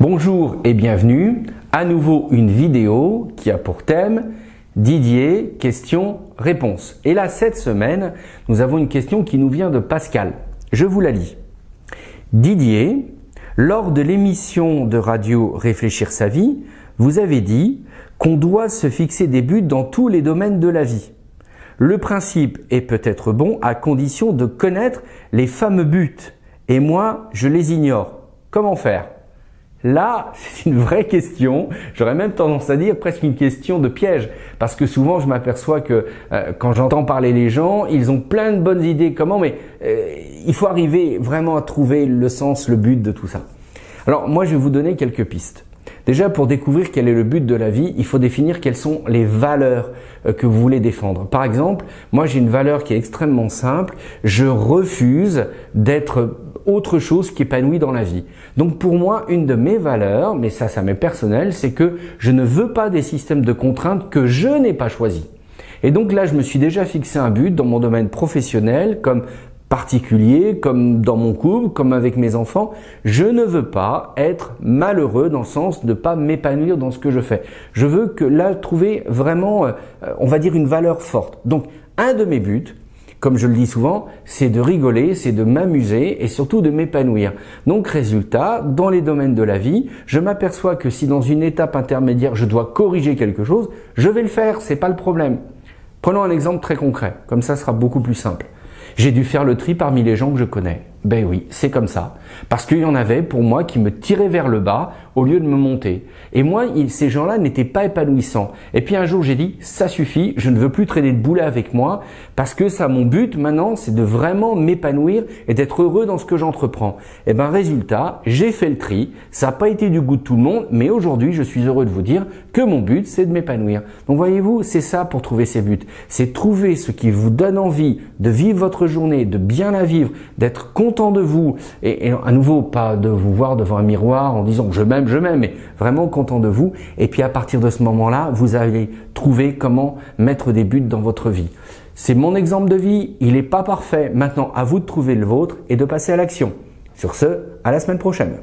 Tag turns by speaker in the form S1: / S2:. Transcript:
S1: Bonjour et bienvenue, à nouveau une vidéo qui a pour thème Didier, questions-réponses. Et là, cette semaine, nous avons une question qui nous vient de Pascal. Je vous la lis. Didier, lors de l'émission de radio Réfléchir sa vie, vous avez dit qu'on doit se fixer des buts dans tous les domaines de la vie. Le principe est peut-être bon à condition de connaître les fameux buts. Et moi, je les ignore. Comment faire ? Là, c'est une vraie question, j'aurais même tendance à dire presque une question de piège, parce que souvent je m'aperçois que quand j'entends parler les gens, ils ont plein de bonnes idées, mais il faut arriver vraiment à trouver le sens, le but de tout ça. Alors moi je vais vous donner quelques pistes. Déjà, pour découvrir quel est le but de la vie, il faut définir quelles sont les valeurs que vous voulez défendre. Par exemple, moi j'ai une valeur qui est extrêmement simple, je refuse d'être autre chose qu'épanoui dans la vie. Donc pour moi, une de mes valeurs, mais ça m'est personnel, c'est que je ne veux pas des systèmes de contraintes que je n'ai pas choisis. Et donc là, je me suis déjà fixé un but dans mon domaine professionnel, comme particulier, comme dans mon couple, comme avec mes enfants. Je ne veux pas être malheureux dans le sens de ne pas m'épanouir dans ce que je fais. Je veux que là, trouver vraiment, on va dire, une valeur forte. Donc, un de mes buts, comme je le dis souvent, c'est de rigoler, c'est de m'amuser et surtout de m'épanouir. Donc résultat, dans les domaines de la vie, je m'aperçois que si dans une étape intermédiaire, je dois corriger quelque chose, je vais le faire, c'est pas le problème. Prenons un exemple très concret, comme ça sera beaucoup plus simple. J'ai dû faire le tri parmi les gens que je connais. Ben oui, c'est comme ça. Parce qu'il y en avait pour moi qui me tiraient vers le bas au lieu de me monter. Et moi, ces gens-là n'étaient pas épanouissants. Et puis un jour, j'ai dit, ça suffit, je ne veux plus traîner de boulet avec moi parce que ça, mon but maintenant, c'est de vraiment m'épanouir et d'être heureux dans ce que j'entreprends. Et ben résultat, j'ai fait le tri. Ça n'a pas été du goût de tout le monde, mais aujourd'hui, je suis heureux de vous dire que mon but, c'est de m'épanouir. Donc voyez-vous, c'est ça pour trouver ses buts. C'est trouver ce qui vous donne envie de vivre votre journée, de bien la vivre, d'être content de vous et à nouveau pas de vous voir devant un miroir en disant je m'aime, mais vraiment content de vous. Et puis à partir de ce moment-là, vous allez trouver comment mettre des buts dans votre vie. C'est mon exemple de vie, il n'est pas parfait. Maintenant, à vous de trouver le vôtre et de passer à l'action. Sur ce, à la semaine prochaine.